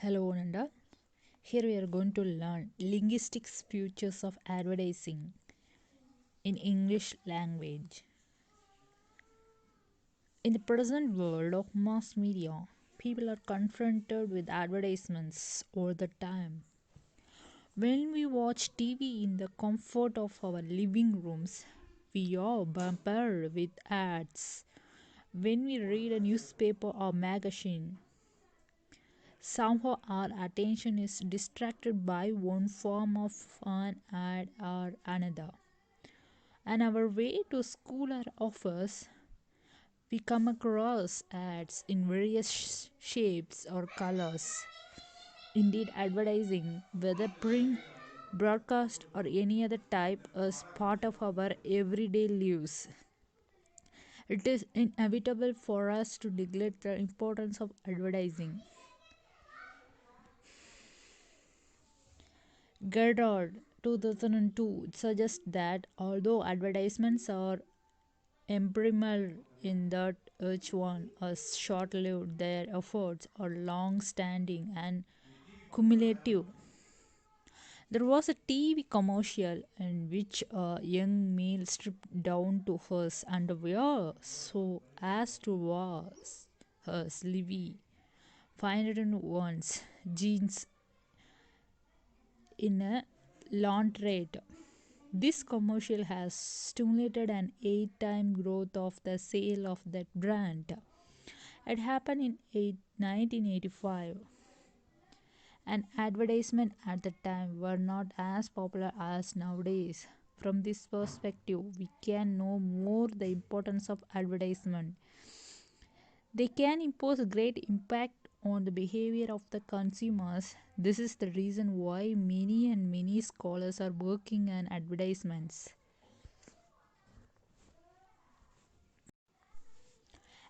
Hello, Nanda. Here we are going to learn linguistics features of advertising in English language. In the present world of mass media, people are confronted with advertisements all the time. When we watch TV in the comfort of our living rooms, we are bombarded with ads. When we read a newspaper or magazine, somehow our attention is distracted by one form of an ad or another. And our way to school or office, we come across ads in various shapes or colors. Indeed, advertising, whether print, broadcast, or any other type, is part of our everyday lives. It is inevitable for us to neglect the importance of advertising. Gerard 2002 suggests that although advertisements are ephemeral in that each one is short lived, their efforts are long standing and cumulative. There was a TV commercial in which a young male stripped down to his underwear so as to wash his Levi 501's jeans in a laundrette. This commercial has stimulated an 8-time growth of the sale of that brand. It happened in 1985. And advertisements at the time were not as popular as nowadays. From this perspective, we can know more the importance of advertisement. They can impose a great impact on the behavior of the consumers. This is the reason why many scholars are working on advertisements.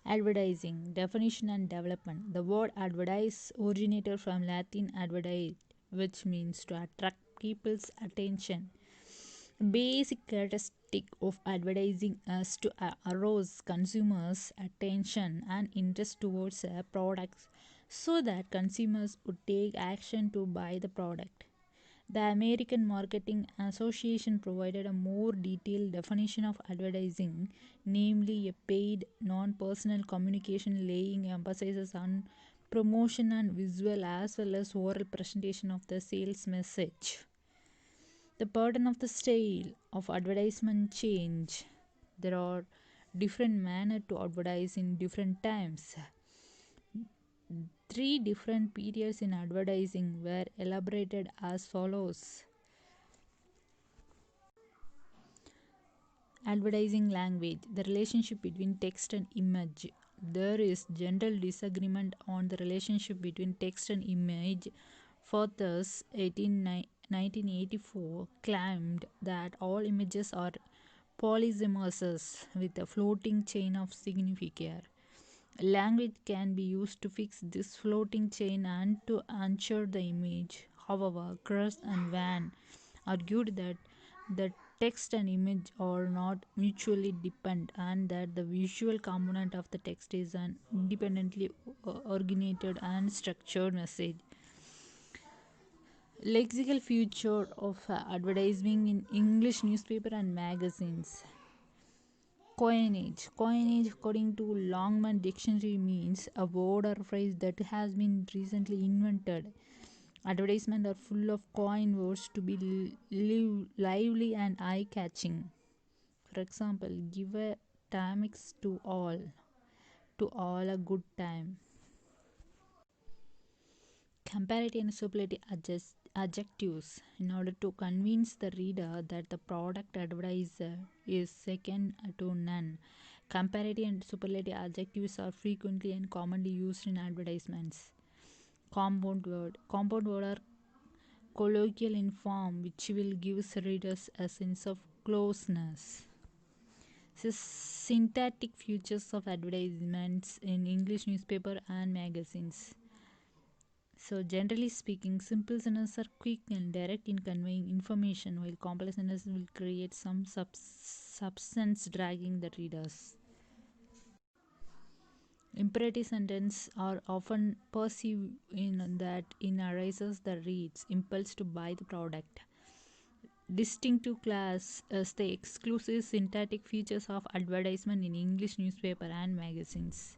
Advertising definition and development. The word advertise originated from Latin advertise, which means to attract people's attention. Basic characteristic of advertising is to arouse consumers' attention and interest towards a product so that consumers would take action to buy the product. The American Marketing Association provided a more detailed definition of advertising, namely a paid, non personal communication laying emphasis on promotion and visual as well as oral presentation of the sales message. The pattern of the style of advertisement change. There are different manner to advertise in different times. Three different periods in advertising were elaborated as follows. Advertising language, the relationship between text and image. There is general disagreement on the relationship between text and image. Fothers 1984 claimed that all images are polymorphs with a floating chain of signifier. Language can be used to fix this floating chain and to ensure the image. However, Krauss and Van argued that the text and image are not mutually dependent and that the visual component of the text is an independently originated and structured message. Lexical feature of advertising in English newspaper and magazines. Coinage. Coinage, according to Longman Dictionary, means a word or phrase that has been recently invented. Advertisements are full of coin words to be lively and eye-catching. For example, give a timex to all a good time. Comparative and superlative adjectives in order to convince the reader that the product advertiser is second to none. Comparative and superlative adjectives are frequently and commonly used in advertisements. Compound word are colloquial in form which will give readers a sense of closeness. Syntactic features of advertisements in English newspaper and magazines. So, generally speaking, simple sentences are quick and direct in conveying information, while complex sentences will create some substance dragging the readers. Imperative sentences are often perceived in that in arises the reads impulse to buy the product. Distinctive class as the exclusive syntactic features of advertisement in English newspaper and magazines.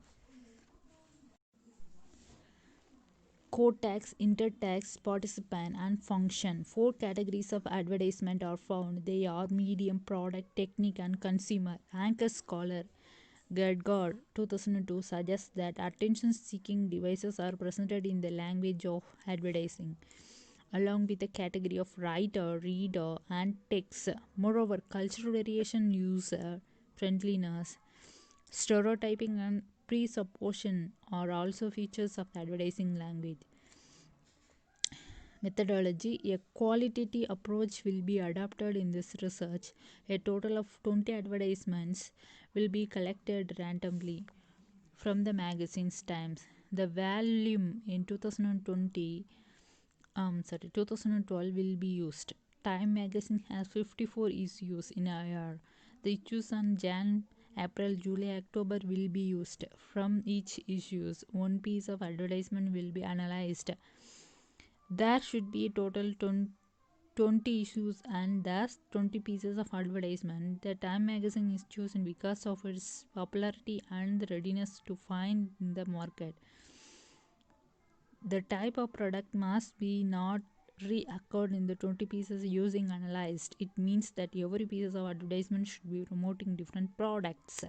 Cortex, intertext, participant, and function. Four categories of advertisement are found. They are medium, product, technique, and consumer. Anchor scholar Gedgard 2002 suggests that attention seeking devices are presented in the language of advertising, along with the category of writer, reader, and text. Moreover, cultural variation, user friendliness, stereotyping, and presupposition are also features of advertising language. Methodology. A qualitative approach will be adopted in this research. A total of 20 advertisements will be collected randomly from the magazine's times. The volume in 2012 will be used. Time magazine has 54 issues in a year. The issues on Jan, April, July, October will be used. From each issues, one piece of advertisement will be analyzed. There should be a total 20 issues and thus 20 pieces of advertisement. The Time magazine is chosen because of its popularity and the readiness to find in the market. The type of product must be not reoccurred in the 20 pieces using analyzed. It means that every piece of advertisement should be promoting different products.